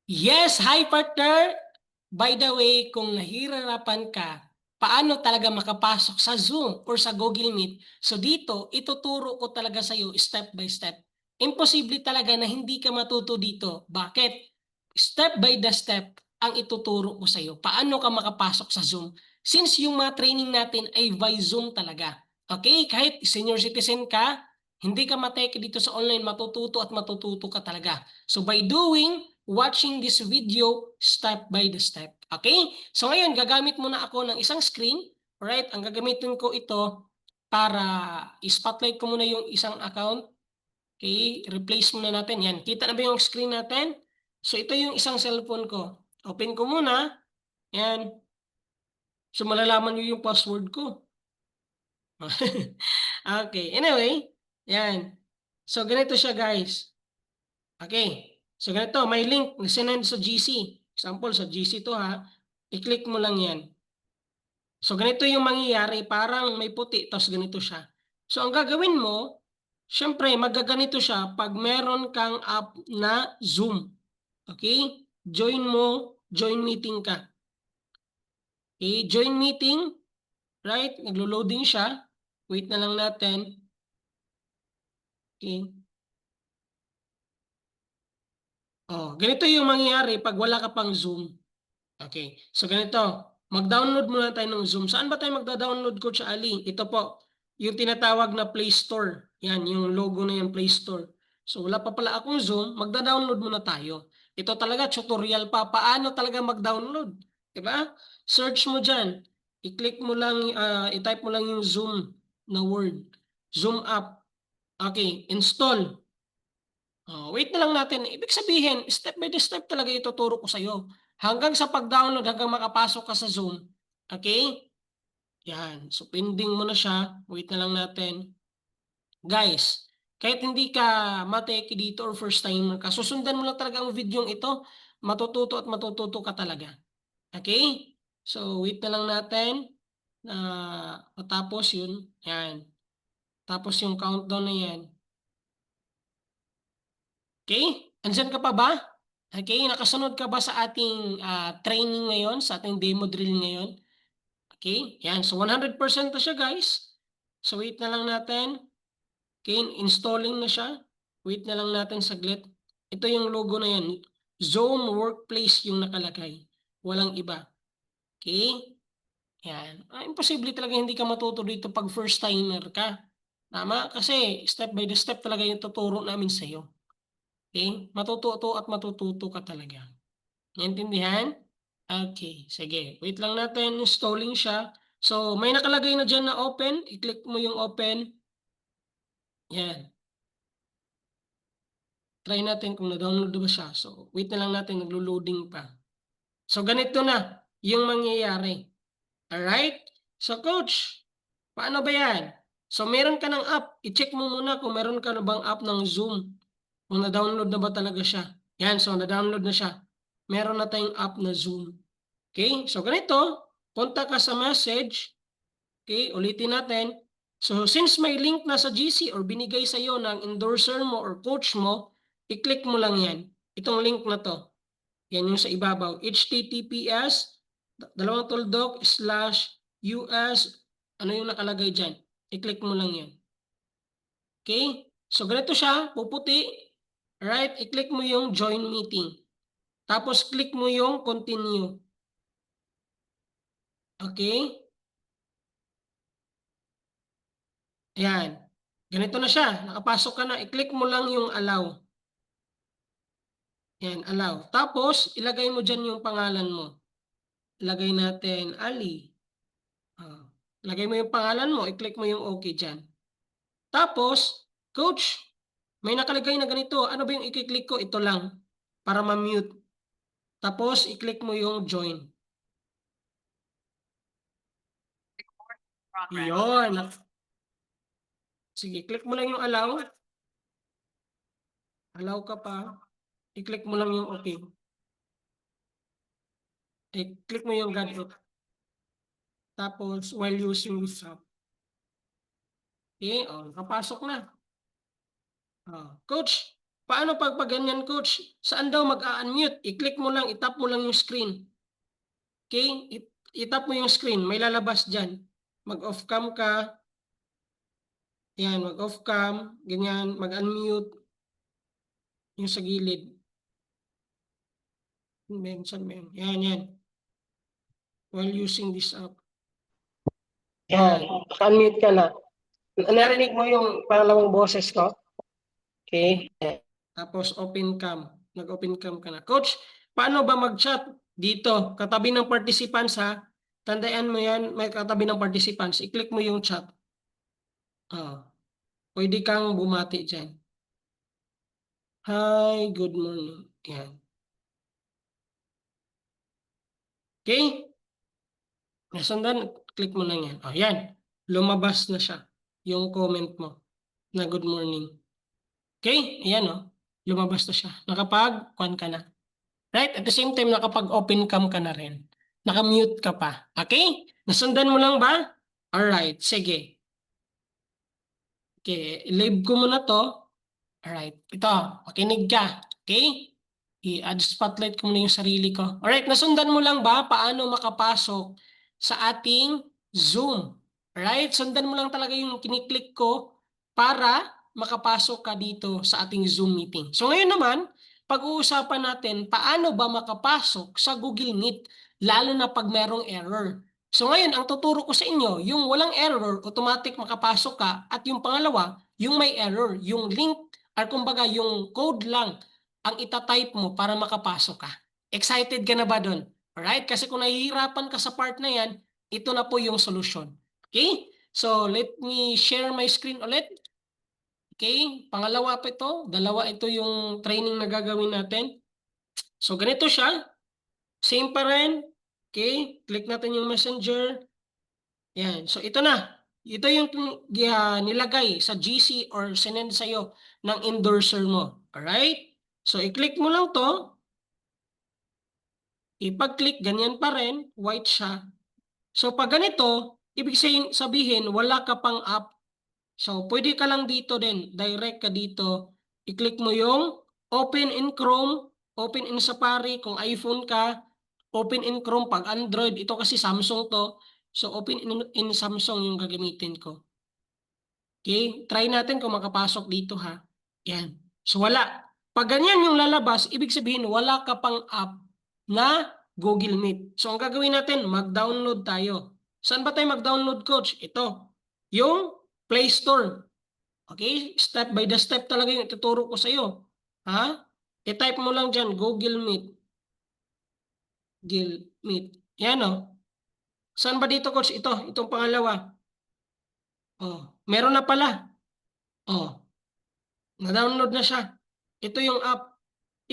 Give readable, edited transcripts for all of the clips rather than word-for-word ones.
Yes, hi partner! By the way, kung nahihirapan ka, paano talaga makapasok sa Zoom or sa Google Meet, so dito, ituturo ko talaga sa iyo step by step. Imposible talaga na hindi ka matuto dito. Bakit? Step by the step ang ituturo ko sa iyo. Paano ka makapasok sa Zoom? Since yung mga training natin ay by Zoom talaga. Okay? Kahit senior citizen ka, hindi ka mateke dito sa online, matututo at matututo ka talaga. So by watching this video step by the step. Okay? So ngayon, gagamit muna ako ng isang screen. Alright? Ang gagamitin ko ito para i-spotlight ko muna yung isang account. Okay? Replace muna natin. Yan. Kita na ba yung screen natin? So ito yung isang cellphone ko. Open ko muna. Yan. So malalaman nyo yung password ko. Okay. Anyway. Yan. So ganito siya guys. Okay. So ganito, may link na sinend sa GC. Example, sa GC to ha. I-click mo lang yan. So ganito yung mangyayari, parang may puti, tapos ganito siya. So ang gagawin mo, syempre magaganito siya pag meron kang app na Zoom. Okay? Join meeting ka. Okay? Join meeting, right? Naglo-loading siya. Wait na lang natin. Okay? Oh, ganito yung mangyayari pag wala ka pang Zoom. Okay. So ganito, mag-download muna tayo ng Zoom. Saan ba tayo magda-download, Coach Ali? Ito po, yung tinatawag na Play Store. Yan, yung logo na yan, Play Store. So wala pa pala akong Zoom, magda-download muna tayo. Ito talaga, tutorial pa. Paano talaga mag-download? Diba? Search mo dyan. I-click mo lang, i-type mo lang yung Zoom na word. Zoom app. Okay, install. Wait na lang natin. Ibig sabihin, step by step talaga ituturo ko sa iyo. Hanggang sa pag-download, hanggang makapasok ka sa Zoom. Okay? Yan. So, pending mo na siya. Wait na lang natin. Guys, kahit hindi ka mateki dito or first timer ka, susundan mo lang talaga ang video ito. Matututo at matututo ka talaga. Okay? So, wait na lang natin. Matapos yun. Yan. Tapos yung countdown na yan. Okay? Andyan ka pa ba? Okay, nakasunod ka ba sa ating training ngayon, sa ating demo drill ngayon? Okay, yan. So 100% na siya guys. So wait na lang natin. Okay, installing na siya. Wait na lang natin saglit. Ito yung logo na yan. Zoom Workplace yung nakalagay. Walang iba. Okay? Yan. Imposible talaga hindi ka matuto dito pag first timer ka. Tama? Kasi step by the step talaga yung tuturo namin sa iyo. Okay? Matututo at matututo ka talaga. Naintindihan? Okay, sige. Wait lang natin, installing siya. So, may nakalagay na dyan na open. I-click mo yung open. Yan. Try natin kung na-download ba siya. So, wait na lang natin, naglo-loading pa. So, ganito na yung mangyayari. Alright? So, coach, paano ba yan? So, meron ka ng app. I-check mo muna kung meron ka na bang app ng Zoom. Kung na-download na ba talaga siya. Yan, so na-download na siya. Meron na tayong app na Zoom. Okay? So, ganito. Punta ka sa message. Okay? Ulitin natin. So, since may link na sa GC or binigay sa iyo ng endorser mo or coach mo, i-click mo lang yan. Itong link na to. Yan yung sa ibabaw. HTTPS /US ano yung nakalagay dyan. I-click mo lang yan. Okay? So, ganito siya. Puputi. Right? I-click mo yung join meeting. Tapos, click mo yung continue. Okay? Ayan. Ganito na siya. Nakapasok ka na. I-click mo lang yung allow. Yan, allow. Tapos, ilagay mo dyan yung pangalan mo. Ilagay natin, Ali. Ilagay mo yung pangalan mo. I-click mo yung okay dyan. Tapos, coach, may nakalagay na ganito. Ano ba yung i-click ko? Ito lang. Para ma-mute. Tapos, i-click mo yung join. Yun. Sige, click mo lang yung allow. Allow ka pa. I-click mo lang yung okay. I-click mo yung gadget. Tapos, while using this app. Okay, nakapasok na. Coach, Paano pag ganyan, coach? Saan daw mag-unmute? I-click mo lang, itap mo lang yung screen. Okay? Itap mo yung screen. May lalabas dyan. Mag-off cam ka. Yan, mag-off cam. Ganyan, mag-unmute. Yung sa gilid. Mention mo yan. Yan, yan. While using this app. Yan, unmute ka na. Narinig mo yung pangalawang boses ko? Okay. Tapos open cam. Nag-open cam ka na. Coach, paano ba mag-chat? Dito, katabi ng participants ha. Tandaan mo yan, may katabi ng participants. I-click mo yung chat. Pwede kang bumati dyan. Hi, good morning. Yan. Okay? Nasundan, click mo lang yan. Yan. Lumabas na siya. Yung comment mo na good morning. Okay? Ayan lumabas na siya. Nakapag-on ka na. Right? At the same time, nakapag-open cam ka na rin. Naka-mute ka pa. Okay? Nasundan mo lang ba? Alright, sige. Okay, live ko muna to. Alright, ito, makinig ka. Okay? I-add spotlight ko muna yung sarili ko. Alright, nasundan mo lang ba paano makapasok sa ating Zoom? Alright, sundan mo lang talaga yung kiniklik ko para makapasok ka dito sa ating Zoom meeting. So ngayon naman, pag-uusapan natin paano ba makapasok sa Google Meet, lalo na pag merong error. So ngayon, ang tuturo ko sa inyo, yung walang error, automatic makapasok ka. At yung pangalawa, yung may error, yung link, or kumbaga yung code lang ang itatype mo para makapasok ka. Excited ka na ba doon? Alright? Kasi kung nahihirapan ka sa part na yan, ito na po yung solution. Okay? So, let me share my screen ulit. Okay? Pangalawa pa ito. Dalawa ito yung training na gagawin natin. So, ganito siya. Same pa rin. Okay? Click natin yung messenger. Yan. So, ito na. Ito yung nilagay sa GC or sinend sa'yo ng endorser mo. Alright? So, i-click mo lang to. Ipag-click, ganyan pa rin. White siya. So, pag ganito, ibig sabihin, wala ka pang app. So, pwede ka lang dito din. Direct ka dito. I-click mo yung open in Chrome, open in Safari kung iPhone ka, open in Chrome pag Android. Ito kasi Samsung to. So, open in Samsung yung gagamitin ko. Okay? Try natin kung makapasok dito ha. Yan. So, wala. Pag ganyan yung lalabas, ibig sabihin wala ka pang app na Google Meet. So, ang gagawin natin, mag-download tayo. Saan ba tayo mag-download, coach? Ito. Yung Play Store. Okay? Step by the step talaga yung ituturo ko sa iyo. Ha? I-type mo lang dyan, Google Meet. Google Meet. Yan Saan ba dito, coach? Itong pangalawa. Meron na pala. Na-download na siya. Ito yung app.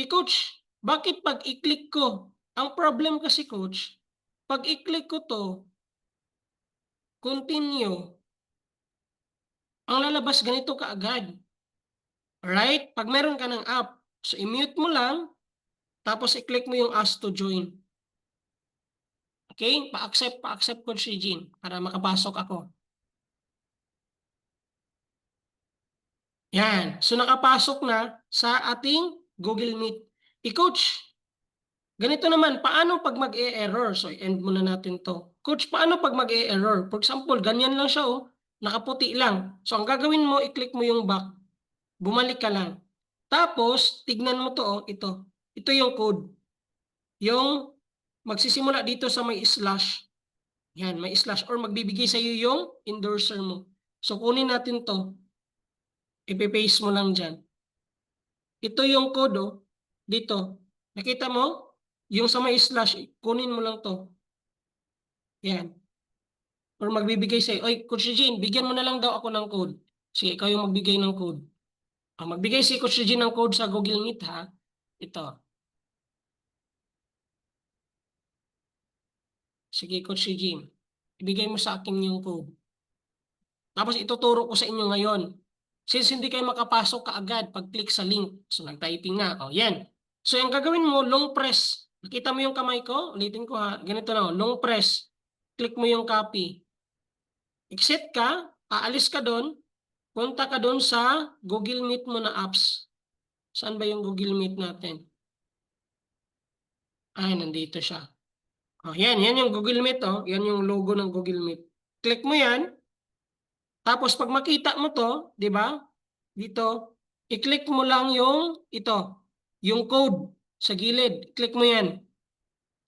Coach, bakit pag i-click ko? Ang problem kasi, coach, pag i-click ko to, continue, ang lalabas ganito kaagad. Alright? Pag meron ka ng app, so i-mute mo lang, tapos i-click mo yung ask to join. Okay? Pa-accept ko si Jean para makapasok ako. Yan. So nakapasok na sa ating Google Meet. Coach, ganito naman, paano pag mag-e-error? So end muna natin to. Coach, paano pag mag-e-error? For example, ganyan lang siya nakaputi lang. So ang gagawin mo, i-click mo yung back. Bumalik ka lang. Tapos, tignan mo to ito. Ito yung code. Yung magsisimula dito sa may slash. Yan, may slash. Or magbibigay sa iyo yung endorser mo. So, kunin natin to. Ipe-paste mo lang dyan. Ito yung code dito. Nakita mo? Yung sa may slash, kunin mo lang to. Yan. Or magbibigay sa iyo, oy, Coach Eugene, bigyan mo na lang daw ako ng code. Sige, ikaw yung magbigay ng code. Magbigay si Coach Eugene ng code sa Google Meet ha. Ito. Sige, Coach Eugene. Ibigay mo sa akin yung code. Tapos ituturo ko sa inyo ngayon. Since hindi kayo makapasok kaagad pag-click sa link. So, nag-typing na. Yan. So, yung gagawin mo, long press. Nakita mo yung kamay ko? Ulitin ko ha. Ganito na. Long press. Click mo yung copy. Exit ka. Aalis ka doon. Punta ka doon sa Google Meet mo na apps. Saan ba yung Google Meet natin? Ay, nandito siya. Oh, yan yung Google Meet, oh. Yan yung logo ng Google Meet. Click mo yan. Tapos pag makita mo to, 'di ba? Dito, i-click mo lang yung ito, yung code sa gilid. Click mo yan.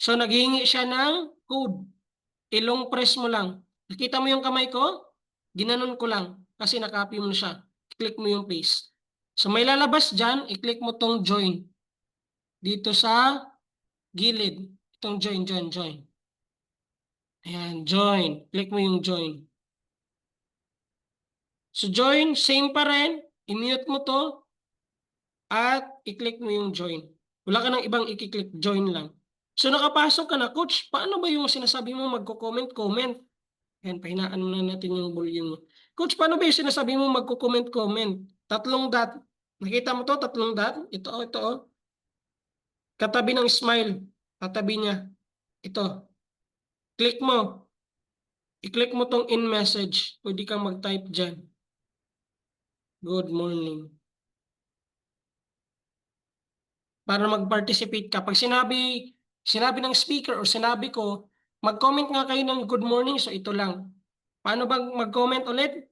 So naghihingi siya ng code. Ilong press mo lang. Nakita mo yung kamay ko? Ginanon ko lang kasi nakopy mo na siya. Click mo yung paste. So may lalabas dyan, i-click mo tong join. Dito sa gilid. Itong join, join, join. Ayan, join. Click mo yung join. So join, same pa rin. I-mute mo to at i-click mo yung join. Wala ka nang ibang i-click, join lang. So nakapasok ka na, coach, paano ba yung sinasabi mo magko-comment, comment? Ayan, pahinaan muna natin yung volume mo. Coach, paano ba yung sinasabi mo magko-comment, comment? Tatlong dot. Nakita mo to, tatlong dot? Ito, oh. Katabi ng smile. Katabi niya. Ito. Click mo. I-click mo tong in message. Pwede kang mag-type dyan. Good morning. Para mag-participate ka. Pag sinabi ng speaker or sinabi ko, mag-comment nga kayo ng good morning. So ito lang. Paano bang mag-comment ulit?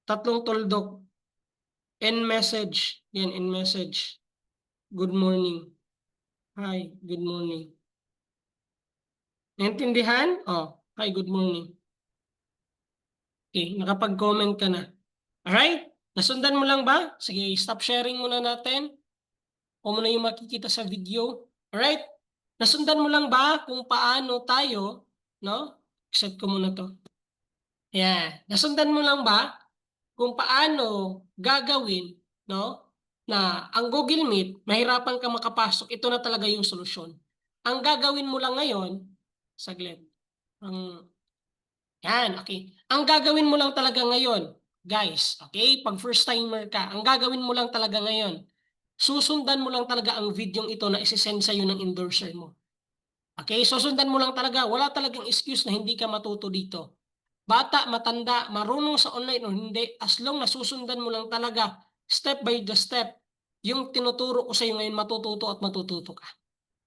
Tatlong tuldok. In message. Yan, in message. Good morning. Hi, good morning. Naintindihan? Oh, hi, good morning. Okay, nakapag-comment ka na. Alright? Nasundan mo lang ba? Sige, stop sharing muna natin. O muna yung makikita sa video. Alright? Nasundan mo lang ba kung paano tayo, no? Accept ko muna to. Yeah. Nasundan mo lang ba kung paano gagawin, no? Na ang Google Meet, mahirapan ka makapasok, ito na talaga yung solusyon. Ang gagawin mo lang ngayon, saglit. Yan, okay. Ang gagawin mo lang talaga ngayon, guys, okay? Pag first timer ka, ang gagawin mo lang talaga ngayon, susundan mo lang talaga ang video ito na isisend sa'yo ng endorser mo. Okay? Susundan mo lang talaga. Wala talagang excuse na hindi ka matuto dito. Bata, matanda, marunong sa online o hindi, as long na susundan mo lang talaga, step by the step, yung tinuturo ko sa'yo ngayon, matututo at matututo ka.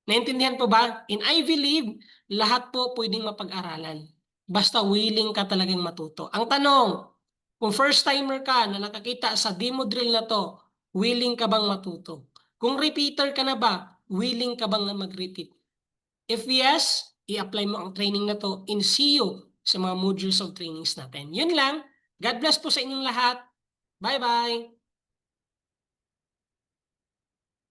Naintindihan po ba? In I believe, lahat po pwedeng mapag-aralan. Basta willing ka talagang matuto. Ang tanong, kung first timer ka na nakakita sa demo drill na to, willing ka bang matuto? Kung repeater ka na ba, willing ka bang mag-repeat? If yes, i-apply mo ang training na to and see you sa mga modules of trainings natin. Yun lang. God bless po sa inyong lahat. Bye-bye!